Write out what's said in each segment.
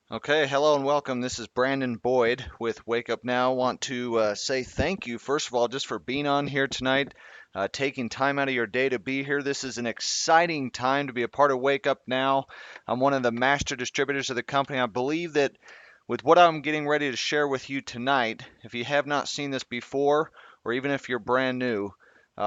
Okay, hello and welcome. This is Brandon Boyd with Wake Up Now. Want to say thank you, first of all, just for being on here tonight, taking time out of your day to be here. This is an exciting time to be a part of Wake Up Now. I'm one of the master distributors of the company. I believe that with what I'm getting ready to share with you tonight, if you have not seen this before, or even if you're brand new,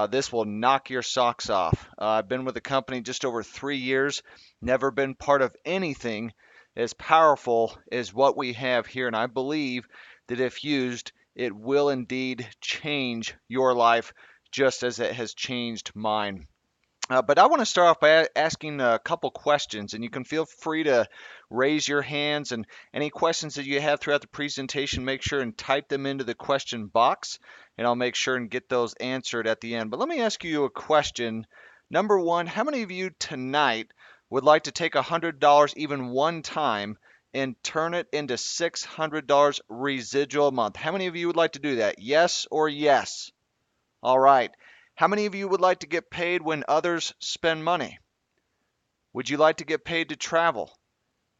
this will knock your socks off. I've been with the company just over 3 years, never been part of anything as powerful as what we have here. And I believe that if used, it will indeed change your life just as it has changed mine. But I want to start off by asking a couple questions, and you can feel free to raise your hands and any questions that you have throughout the presentation, make sure and type them into the question box, and I'll make sure and get those answered at the end. But let me ask you a question. Number one, how many of you tonight would like to take $100 even one time and turn it into $600 residual a month? How many of you would like to do that? Yes or yes? All right. How many of you would like to get paid when others spend money? Would you like to get paid to travel?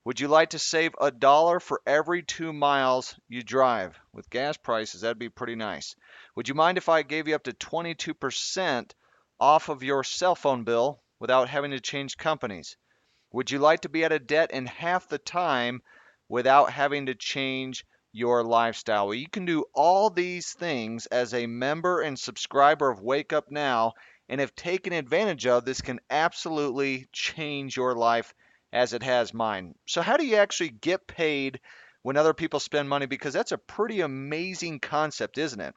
Would you like to save a dollar for every 2 miles you drive? With gas prices, that'd be pretty nice. Would you mind if I gave you up to 22% off of your cell phone bill without having to change companies? Would you like to be out of debt in half the time without having to change your lifestyle? Well, you can do all these things as a member and subscriber of Wake Up Now, and if taken advantage of, this can absolutely change your life as it has mine. So, how do you actually get paid when other people spend money? Because that's a pretty amazing concept, isn't it?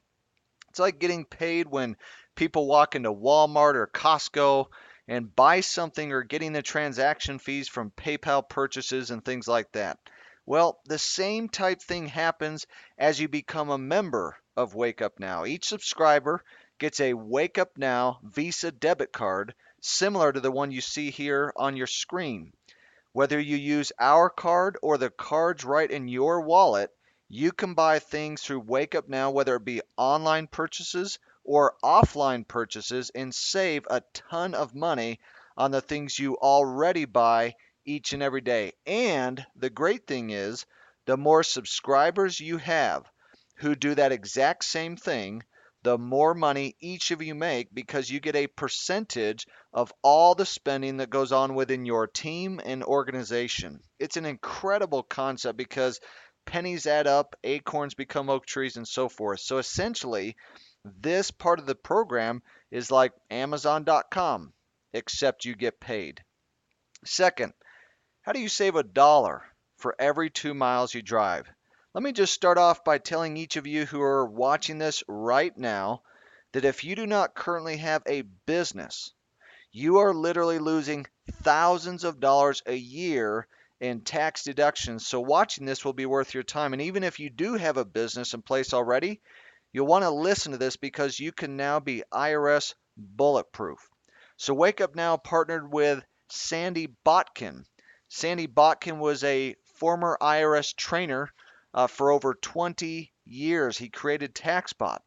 It's like getting paid when people walk into Walmart or Costco and buy something or getting the transaction fees from PayPal purchases and things like that. Well, the same type thing happens as you become a member of Wake Up Now. Each subscriber gets a Wake Up Now Visa debit card similar to the one you see here on your screen. Whether you use our card or the cards right in your wallet, you can buy things through Wake Up Now, whether it be online purchases or offline purchases, and save a ton of money on the things you already buy each and every day. And the great thing is, the more subscribers you have who do that exact same thing, the more money each of you make because you get a percentage of all the spending that goes on within your team and organization. It's an incredible concept because pennies add up, acorns become oak trees, and so forth. So essentially, this part of the program is like Amazon.com, except you get paid. Second, how do you save a dollar for every 2 miles you drive? Let me just start off by telling each of you who are watching this right now that if you do not currently have a business, you are literally losing thousands of dollars a year in tax deductions. So watching this will be worth your time. And even if you do have a business in place already, you'll want to listen to this because you can now be IRS bulletproof. So Wake Up Now partnered with Sandy Botkin. Sandy Botkin was a former IRS trainer for over 20 years. He created Taxbot.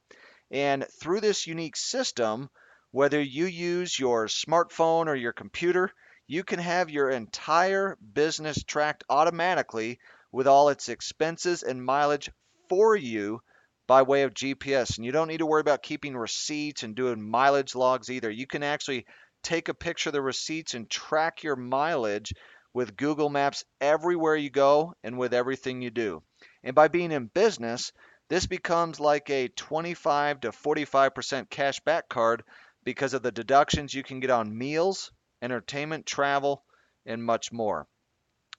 And through this unique system, whether you use your smartphone or your computer, you can have your entire business tracked automatically with all its expenses and mileage for you by way of GPS. And you don't need to worry about keeping receipts and doing mileage logs either. You can actually take a picture of the receipts and track your mileage with Google Maps everywhere you go and with everything you do. And by being in business, this becomes like a 25 to 45% cash back card because of the deductions you can get on meals, entertainment, travel, and much more.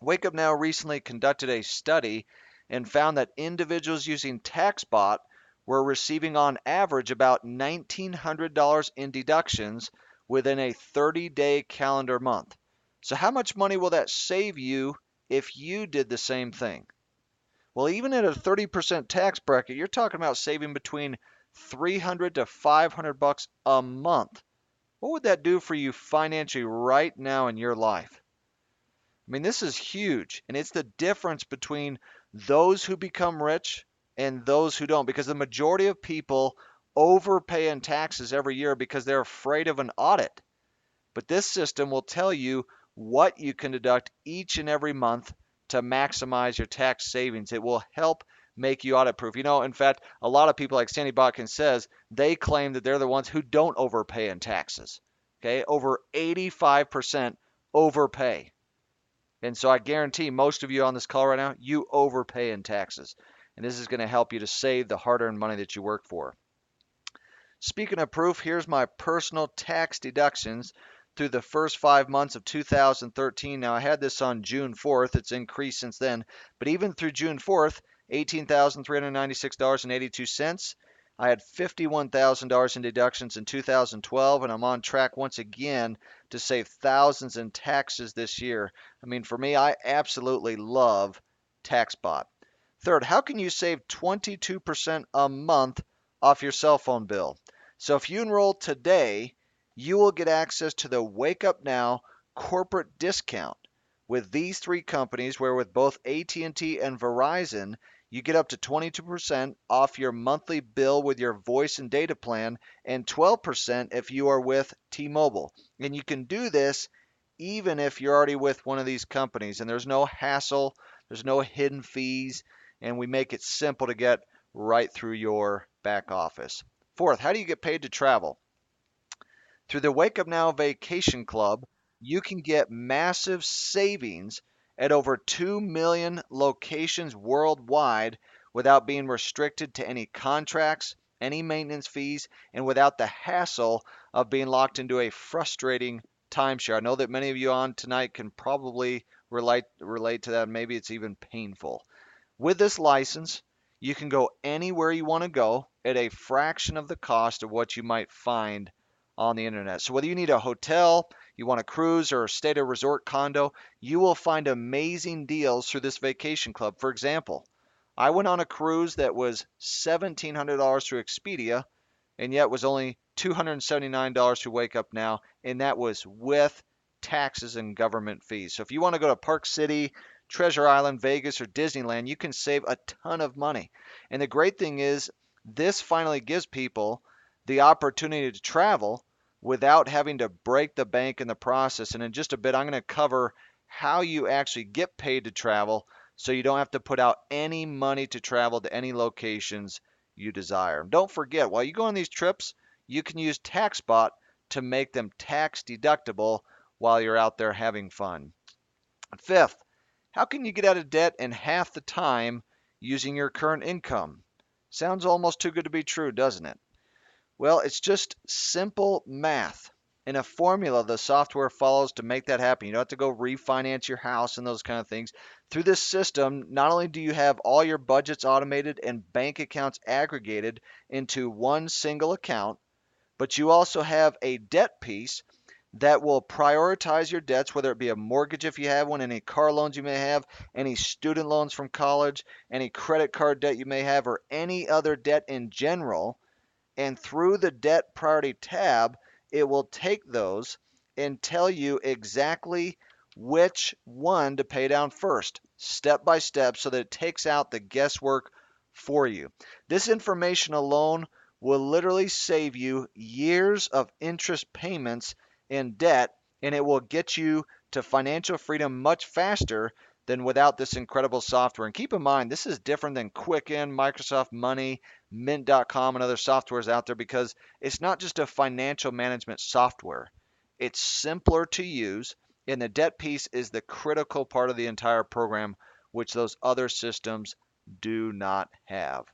Wake Up Now recently conducted a study and found that individuals using TaxBot were receiving on average about $1,900 in deductions within a 30-day calendar month. So how much money will that save you if you did the same thing? Well, even at a 30% tax bracket, you're talking about saving between 300 to 500 bucks a month. What would that do for you financially right now in your life? I mean, this is huge, and it's the difference between those who become rich and those who don't, because the majority of people overpay in taxes every year because they're afraid of an audit. But this system will tell you what you can deduct each and every month to maximize your tax savings. It will help make you audit proof. In fact, a lot of people, like Sandy Botkin says, they claim that they're the ones who don't overpay in taxes. Okay, over 85% overpay. And so I guarantee most of you on this call right now, you overpay in taxes. And this is going to help you to save the hard-earned money that you work for. Speaking of proof, here's my personal tax deductions through the first 5 months of 2013. Now, I had this on June 4th. It's increased since then. But even through June 4th, $18,396.82. I had $51,000 in deductions in 2012, and I'm on track once again to save thousands in taxes this year. I mean, for me, I absolutely love Taxbot. Third, how can you save 22% a month off your cell phone bill? So if you enroll today, you will get access to the Wake Up Now corporate discount with these three companies, where with both AT&T and Verizon, you get up to 22% off your monthly bill with your voice and data plan, and 12% if you are with T-Mobile. And you can do this even if you're already with one of these companies, and there's no hassle, there's no hidden fees, and we make it simple to get right through your back office. Fourth, how do you get paid to travel? Through the Wake Up Now Vacation Club, you can get massive savings at over 2 million locations worldwide without being restricted to any contracts, any maintenance fees, and without the hassle of being locked into a frustrating timeshare. I know that many of you on tonight can probably relate to that. Maybe it's even painful. With this license, you can go anywhere you want to go at a fraction of the cost of what you might find on the internet. So whether you need a hotel, you want a cruise, or stay at a resort condo, you will find amazing deals through this vacation club. For example, I went on a cruise that was $1,700 through Expedia, and yet was only $279 through Wake Up Now, and that was with taxes and government fees. So if you want to go to Park City, Treasure Island, Vegas, or Disneyland, you can save a ton of money. And the great thing is, this finally gives people the opportunity to travel without having to break the bank in the process. And in just a bit, I'm going to cover how you actually get paid to travel so you don't have to put out any money to travel to any locations you desire. Don't forget, while you go on these trips, you can use Taxbot to make them tax deductible while you're out there having fun. Fifth, how can you get out of debt in half the time using your current income? Sounds almost too good to be true, doesn't it? Well, it's just simple math and a formula the software follows to make that happen. You don't have to go refinance your house and those kind of things. Through this system, not only do you have all your budgets automated and bank accounts aggregated into one single account, but you also have a debt piece that will prioritize your debts, whether it be a mortgage if you have one, any car loans you may have, any student loans from college, any credit card debt you may have, or any other debt in general. And through the debt priority tab, it will take those and tell you exactly which one to pay down first, step by step, so that it takes out the guesswork for you. This information alone will literally save you years of interest payments in debt, and it will get you to financial freedom much faster than without this incredible software. And keep in mind, this is different than Quicken, Microsoft Money, Mint.com, and other softwares out there, because it's not just a financial management software. It's simpler to use, and the debt piece is the critical part of the entire program, which those other systems do not have.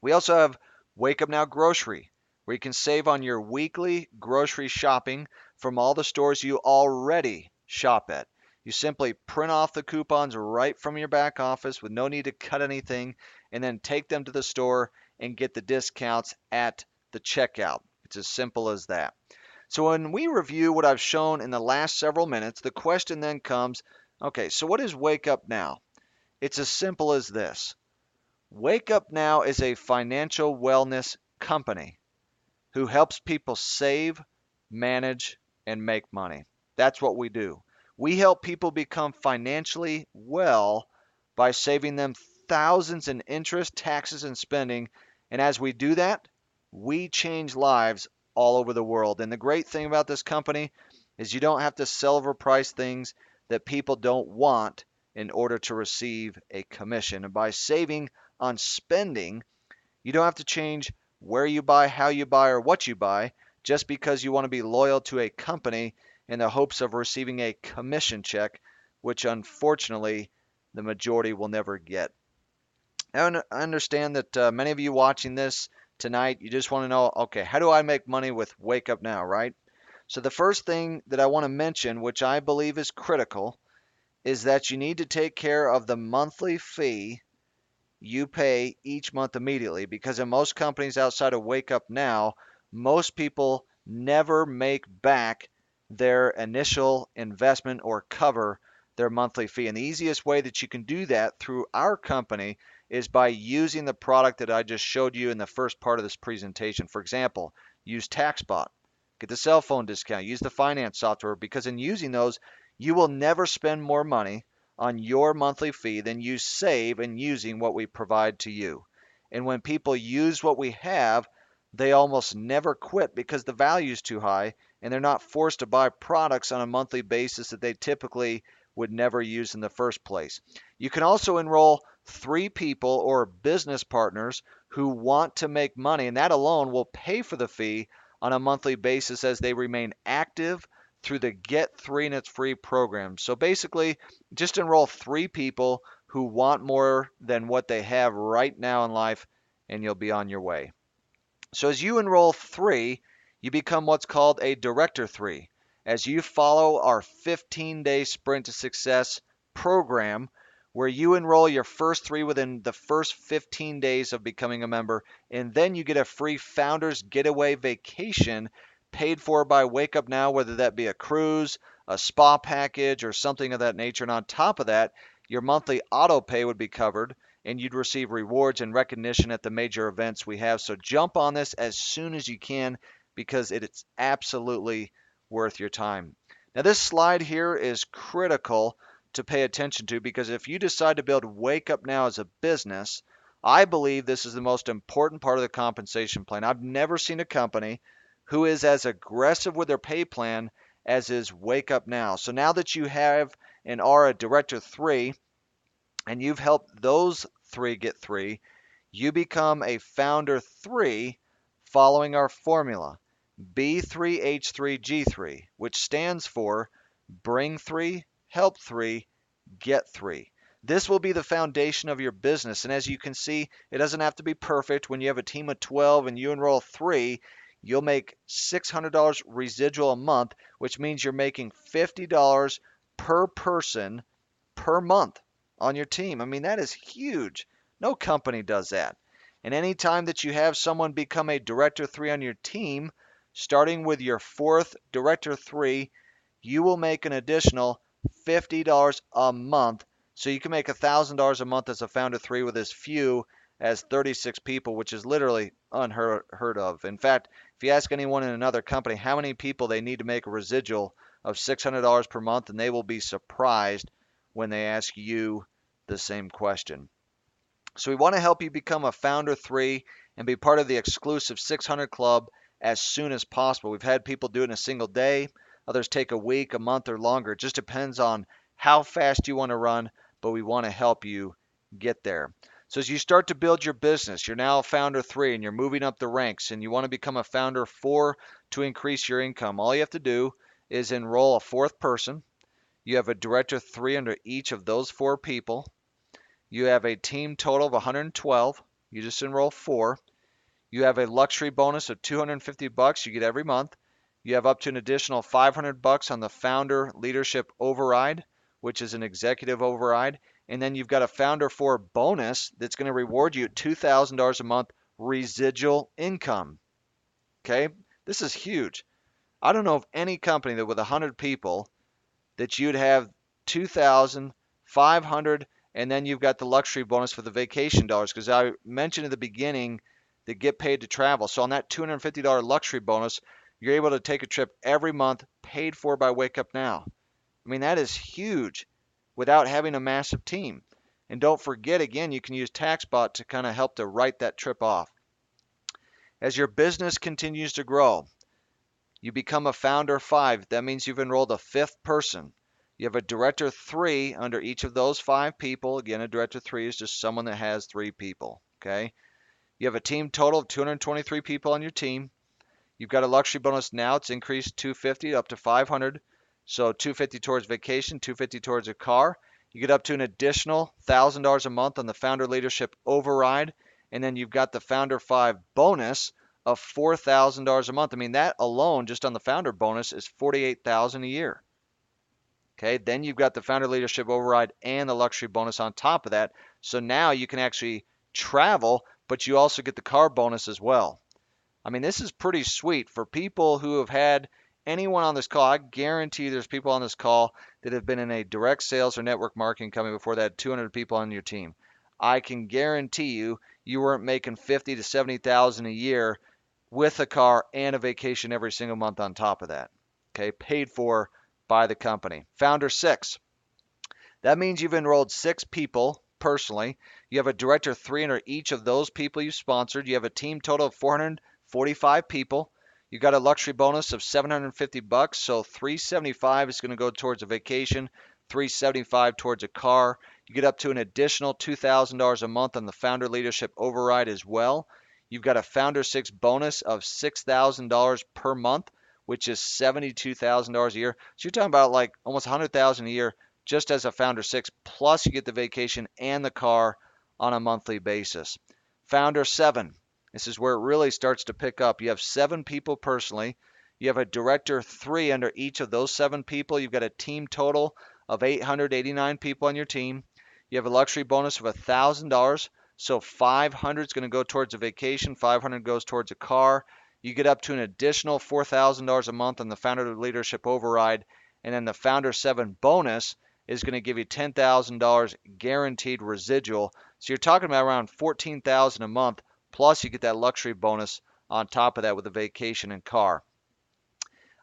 We also have Wake Up Now Grocery, where you can save on your weekly grocery shopping from all the stores you already shop at. You simply print off the coupons right from your back office with no need to cut anything, and then take them to the store and get the discounts at the checkout. It's as simple as that. So when we review what I've shown in the last several minutes, the question then comes, okay, so what is Wake Up Now? It's as simple as this. Wake Up Now is a financial wellness company who helps people save, manage, and make money. That's what we do. We help people become financially well by saving them thousands in interest, taxes, and spending. And as we do that, we change lives all over the world. And the great thing about this company is you don't have to sell overpriced things that people don't want in order to receive a commission. And by saving on spending, you don't have to change where you buy, how you buy, or what you buy just because you want to be loyal to a company in the hopes of receiving a commission check, which unfortunately the majority will never get. I understand that many of you watching this tonight, you just want to know, okay, how do I make money with Wake Up Now, right? So the first thing that I want to mention, which I believe is critical, is that you need to take care of the monthly fee you pay each month immediately, because in most companies outside of Wake Up Now, most people never make back their initial investment or cover their monthly fee. And the easiest way that you can do that through our company is by using the product that I just showed you in the first part of this presentation. For example, use Taxbot, get the cell phone discount, use the finance software, because in using those, you will never spend more money on your monthly fee than you save in using what we provide to you. And when people use what we have, they almost never quit because the value is too high and they're not forced to buy products on a monthly basis that they typically would never use in the first place. You can also enroll 3 people or business partners who want to make money, and that alone will pay for the fee on a monthly basis as they remain active through the Get 3 and It's Free program. So basically, just enroll 3 people who want more than what they have right now in life, and you'll be on your way. So as you enroll 3, you become what's called a Director 3. As you follow our 15-day Sprint to Success program, where you enroll your first 3 within the first 15 days of becoming a member, and then you get a free Founders Getaway vacation paid for by Wake Up Now, whether that be a cruise, a spa package, or something of that nature. And on top of that, your monthly auto pay would be covered, and you'd receive rewards and recognition at the major events we have. So jump on this as soon as you can, because it's absolutely worth your time. Now, this slide here is critical to pay attention to, because if you decide to build Wake Up Now as a business, I believe this is the most important part of the compensation plan. I've never seen a company who is as aggressive with their pay plan as is Wake Up Now. So now that you have and are a Director 3, and you've helped those 3 get 3, you become a Founder 3 following our formula, B3H3G3, which stands for Bring 3, Help 3, Get 3. This will be the foundation of your business. And as you can see, it doesn't have to be perfect. When you have a team of 12 and you enroll 3, you'll make $600 residual a month, which means you're making $50 per person per month on your team. I mean, that is huge. No company does that. And anytime that you have someone become a Director 3 on your team, starting with your 4th Director 3, you will make an additional $50 a month. So you can make $1,000 a month as a Founder 3 with as few as 36 people, which is literally unheard of. In fact, if you ask anyone in another company how many people they need to make a residual of $600 per month, and they will be surprised when they ask you the same question. So we want to help you become a Founder 3 and be part of the exclusive 600 Club as soon as possible. We've had people do it in a single day. Others take a week, a month, or longer. It just depends on how fast you want to run, but we want to help you get there. So as you start to build your business, you're now a Founder 3 and you're moving up the ranks, and you want to become a Founder 4 to increase your income. All you have to do is enroll a 4th person. You have a Director 3 under each of those 4 people. You have a team total of 112. You just enroll 4. You have a luxury bonus of $250 you get every month. You have up to an additional $500 on the Founder Leadership Override, which is an executive override. And then you've got a Founder 4 bonus that's going to reward you $2,000 a month residual income. Okay? This is huge. I don't know of any company that with 100 people that you'd have 2,500, and then you've got the luxury bonus for the vacation dollars, because I mentioned at the beginning that get paid to travel. So on that $250 luxury bonus, you're able to take a trip every month paid for by Wake Up Now. I mean, that is huge without having a massive team. And don't forget, again, you can use Taxbot to kind of help to write that trip off. As your business continues to grow, you become a Founder 5. That means you've enrolled a 5th person. You have a director 3 under each of those 5 people. Again, a director 3 is just someone that has 3 people. Okay. You have a team total of 223 people on your team. You've got a luxury bonus now. It's increased 250 up to 500. So 250 towards vacation, 250 towards a car. You get up to an additional $1,000 a month on the founder leadership override. And then you've got the founder 5 bonus of $4,000 a month. I mean, that alone, just on the founder bonus, is $48,000 a year. Okay, then you've got the founder leadership override and the luxury bonus on top of that. So now you can actually travel, but you also get the car bonus as well. I mean, this is pretty sweet for people who have had anyone on this call. I guarantee there's people on this call that have been in a direct sales or network marketing company before that had 200 people on your team. I can guarantee you weren't making 50 to 70,000 a year with a car and a vacation every single month on top of that. Okay, paid for by the company. Founder 6. That means you've enrolled 6 people personally. You have a director 3 under each of those people you sponsored. You have a team total of 445 people. You got a luxury bonus of $750, so $375 is going to go towards a vacation, $375 towards a car. You get up to an additional $2,000 a month on the founder leadership override as well. You've got a founder 6 bonus of $6,000 per month, which is $72,000 a year. So you're talking about like almost $100,000 a year just as a founder 6, plus you get the vacation and the car on a monthly basis. Founder 7. This is where it really starts to pick up. You have 7 people personally. You have a director 3 under each of those 7 people. You've got a team total of 889 people on your team. You have a luxury bonus of $1,000. So 500 is going to go towards a vacation. 500 goes towards a car. You get up to an additional $4,000 a month on the founder leadership override. And then the founder 7 bonus is going to give you $10,000 guaranteed residual. So you're talking about around $14,000 a month. Plus, you get that luxury bonus on top of that with a vacation and car.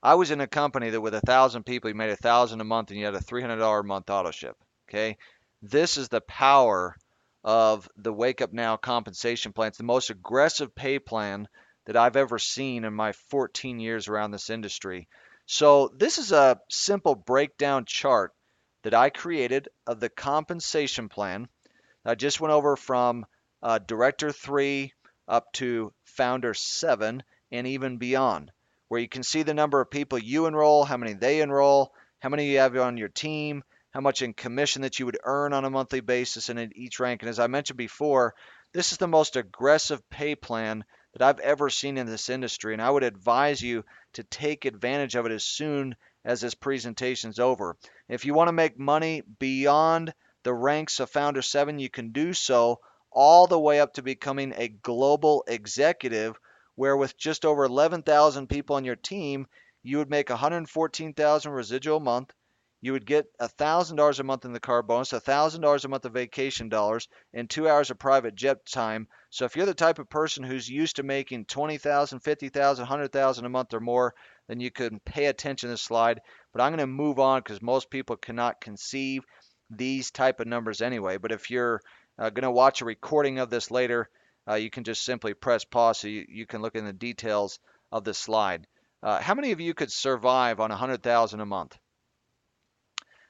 I was in a company that with 1,000 people, you made $1,000 a month and you had a $300 a month auto ship. Okay, this is the power of the Wake Up Now compensation plan. It's the most aggressive pay plan that I've ever seen in my 14 years around this industry. So this is a simple breakdown chart that I created of the compensation plan. I just went over from Director 3 up to Founder 7 and even beyond, where you can see the number of people you enroll, how many they enroll, how many you have on your team, how much in commission that you would earn on a monthly basis and in each rank. And as I mentioned before, this is the most aggressive pay plan that I've ever seen in this industry, and I would advise you to take advantage of it as soon as this presentation is over. If you want to make money beyond the ranks of Founder 7, you can do so all the way up to becoming a global executive, where with just over 11,000 people on your team, you would make $114,000 residual a month. You would get $1,000 a month in the car bonus, $1,000 a month of vacation dollars, and 2 hours of private jet time. So if you're the type of person who's used to making $20,000, $50,000, $100,000 a month or more, then you can pay attention to this slide. But I'm going to move on because most people cannot conceive these type of numbers anyway. But if you're going to watch a recording of this later, you can just simply press pause so you can look in the details of this slide. How many of you could survive on $100,000 a month?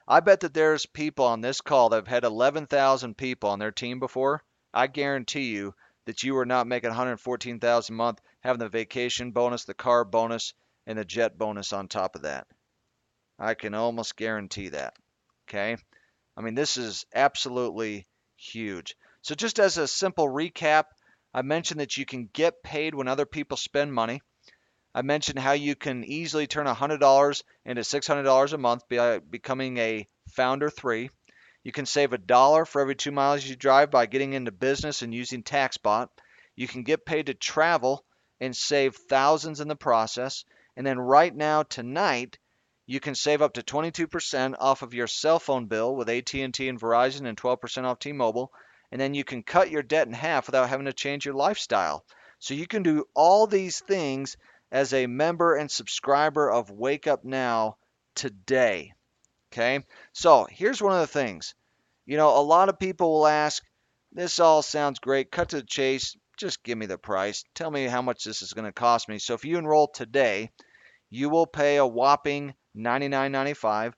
I bet that there's people on this call that have had 11,000 people on their team before. I guarantee you that you are not making $114,000 a month, having the vacation bonus, the car bonus, and the jet bonus on top of that. I can almost guarantee that. Okay? I mean, this is absolutely huge. So just as a simple recap, I mentioned that you can get paid when other people spend money. I mentioned how you can easily turn $100 into $600 a month by becoming a Founder 3. You can save $1 for every 2 miles you drive by getting into business and using Taxbot. You can get paid to travel and save thousands in the process. And then right now, tonight, you can save up to 22% off of your cell phone bill with AT&T and Verizon and 12% off T-Mobile. And then you can cut your debt in half without having to change your lifestyle. So you can do all these things as a member and subscriber of Wake Up Now today. Okay, so here's one of the things. You know, a lot of people will ask, this all sounds great, cut to the chase, just give me the price. Tell me how much this is going to cost me. So if you enroll today, you will pay a whopping $99.95.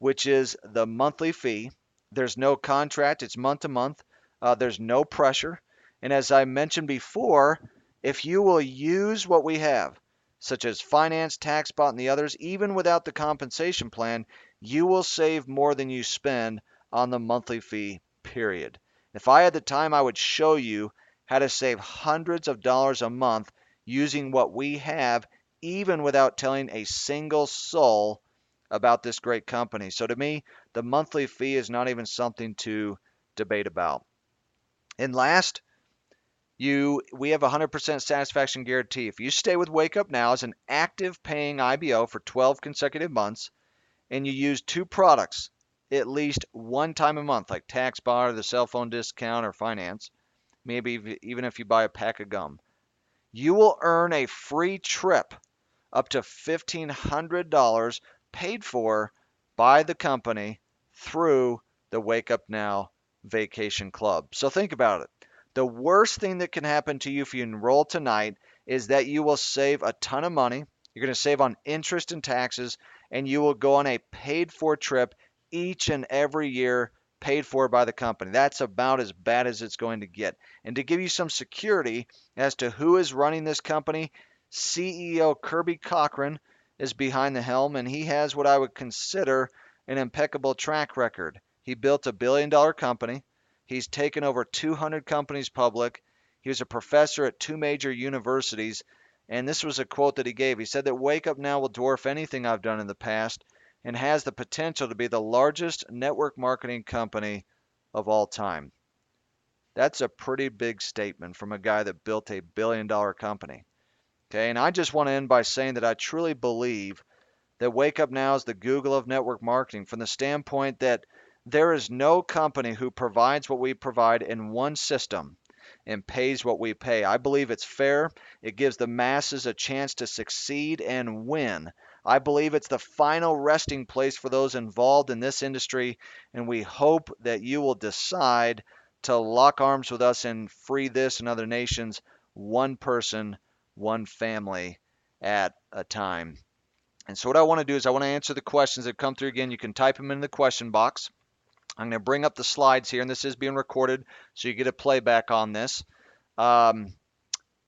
which is the monthly fee. There's no contract, it's month to month. There's no pressure. And as I mentioned before, if you will use what we have, such as finance, Taxbot, and the others, even without the compensation plan, you will save more than you spend on the monthly fee, period. If I had the time, I would show you how to save hundreds of dollars a month using what we have, even without telling a single soul about this great company. So to me, the monthly fee is not even something to debate about. And last, we have a 100% satisfaction guarantee. If you stay with Wake Up Now as an active paying IBO for 12 consecutive months and you use two products at least one time a month, like Taxbot or the cell phone discount or finance, maybe even if you buy a pack of gum, you will earn a free trip up to $1,500 paid for by the company through the Wake Up Now Vacation Club. So think about it. The worst thing that can happen to you if you enroll tonight is that you will save a ton of money. You're going to save on interest and taxes, and you will go on a paid for trip each and every year, paid for by the company. That's about as bad as it's going to get. And to give you some security as to who is running this company, CEO Kirby Cochran is behind the helm, and he has what I would consider an impeccable track record. He built a billion-dollar company. He's taken over 200 companies public. He was a professor at two major universities, and this was a quote that he gave. He said that Wake Up Now will dwarf anything I've done in the past and has the potential to be the largest network marketing company of all time. That's a pretty big statement from a guy that built a billion-dollar company. Okay, and I just want to end by saying that I truly believe that Wake Up Now is the Google of network marketing from the standpoint that there is no company who provides what we provide in one system and pays what we pay. I believe it's fair. It gives the masses a chance to succeed and win. I believe it's the final resting place for those involved in this industry, and we hope that you will decide to lock arms with us and free this and other nations, one person, one family at a time. And so what I want to do is I want to answer the questions that come through. Again, you can type them in the question box. I'm going to bring up the slides here, and this is being recorded, so you get a playback on this. And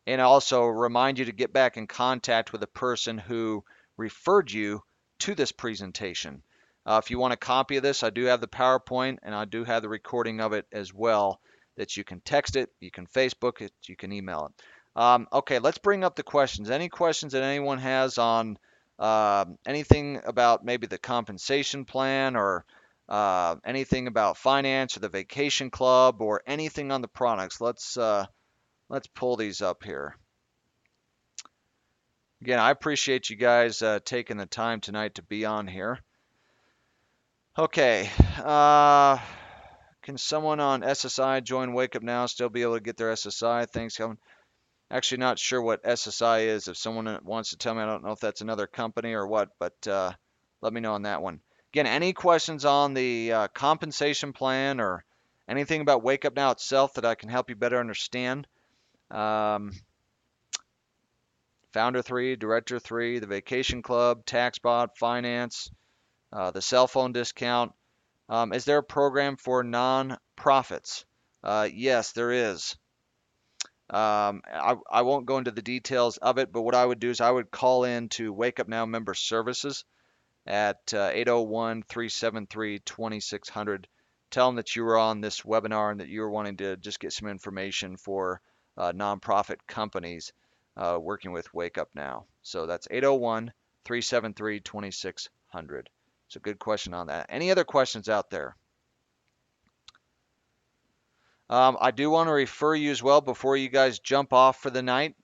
also remind you to get back in contact with the person who referred you to this presentation. If you want a copy of this, I do have the PowerPoint, and I do have the recording of it as well, that you can text it, you can Facebook it, you can email it. Okay, let's bring up the questions. Any questions that anyone has on anything about maybe the compensation plan or anything about finance or the vacation club or anything on the products? Let's pull these up here. Again, I appreciate you guys taking the time tonight to be on here. Okay, can someone on SSI join Wake Up Now, still be able to get their SSI? Thanks, Kevin. Actually, not sure what SSI is. If someone wants to tell me, I don't know if that's another company or what, but let me know on that one. Again, any questions on the compensation plan or anything about Wake Up Now itself that I can help you better understand? Founder 3, Director 3, the Vacation Club, Taxbot, Finance, the cell phone discount. Is there a program for non-profits? Yes, there is. I won't go into the details of it, but what I would do is I would call in to Wake Up Now Member Services at 801-373-2600. Tell them that you were on this webinar and that you were wanting to just get some information for nonprofit companies working with Wake Up Now. So that's 801-373-2600. It's a good question on that. Any other questions out there? I do want to refer you as well before you guys jump off for the night.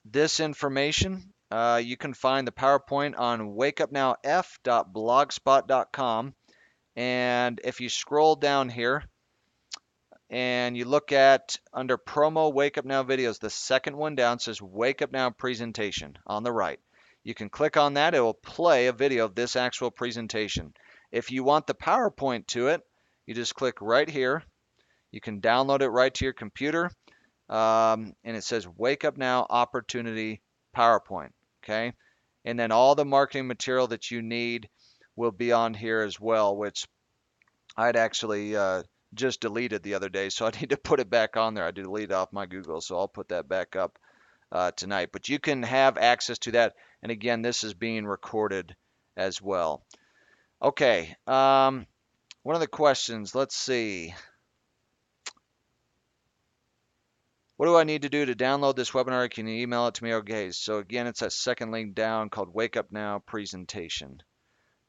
This information, you can find the PowerPoint on wakeupnowf.blogspot.com. And if you scroll down here and you look at under promo Wake Up Now videos, the second one down says Wake Up Now presentation on the right. You can click on that. It will play a video of this actual presentation. If you want the PowerPoint to it, you just click right here. You can download it right to your computer, and it says Wake Up Now Opportunity PowerPoint, okay? And then all the marketing material that you need will be on here as well, which I'd actually just deleted the other day, so I need to put it back on there. I deleted off my Google, so I'll put that back up tonight. But you can have access to that, and again, this is being recorded as well. Okay, one of the questions, let's see. What do I need to do to download this webinar? Can you email it to me? Okay, so again, it's that second link down called Wake Up Now presentation.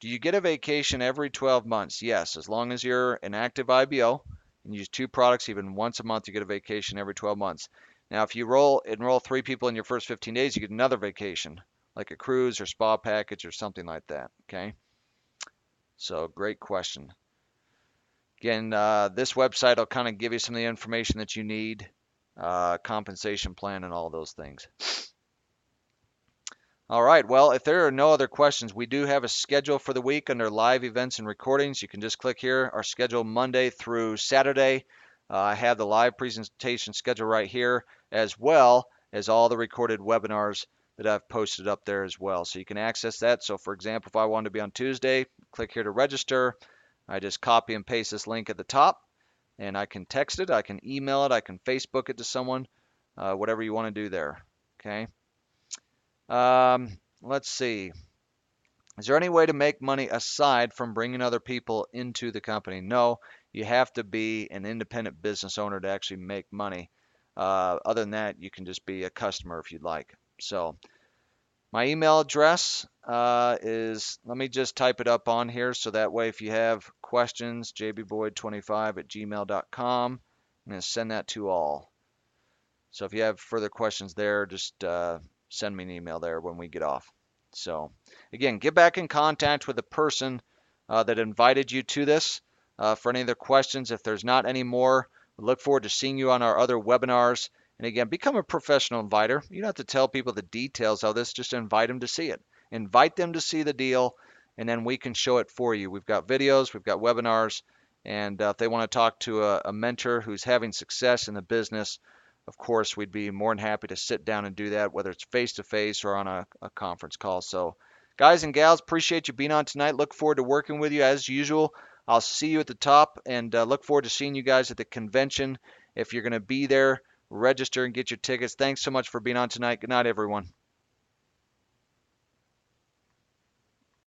Do you get a vacation every 12 months? Yes, as long as you're an active IBO and use 2 products, even once a month, you get a vacation every 12 months. Now, if you enroll 3 people in your first 15 days, you get another vacation, like a cruise or spa package or something like that, okay? So, great question. Again, this website will kind of give you some of the information that you need, compensation plan and all those things. All right, well, if there are no other questions, we do have a schedule for the week under live events and recordings. You can just click here, our schedule Monday through Saturday. I have the live presentation schedule right here, as well as all the recorded webinars that I've posted up there as well. So you can access that. So for example, if I wanted to be on Tuesday, click here to register. I just copy and paste this link at the top, and I can text it, I can email it, I can Facebook it to someone, whatever you want to do there, okay? Let's see. Is there any way to make money aside from bringing other people into the company? No, you have to be an independent business owner to actually make money. Other than that, you can just be a customer if you'd like. So my email address is, let me just type it up on here so that way if you have questions, jbboyd25@gmail.com. I'm going to send that to all. So if you have further questions there, just send me an email there when we get off. So again, get back in contact with the person that invited you to this for any other questions. If there's not any more, we look forward to seeing you on our other webinars. And again, become a professional inviter. You don't have to tell people the details of this, just invite them to see it. Invite them to see the deal, and then we can show it for you. We've got videos, we've got webinars, and if they want to talk to a mentor who's having success in the business, of course, we'd be more than happy to sit down and do that, whether it's face-to-face or on a conference call. So, guys and gals, appreciate you being on tonight. Look forward to working with you as usual. I'll see you at the top, and look forward to seeing you guys at the convention. If you're going to be there, register and get your tickets. Thanks so much for being on tonight. Good night, everyone.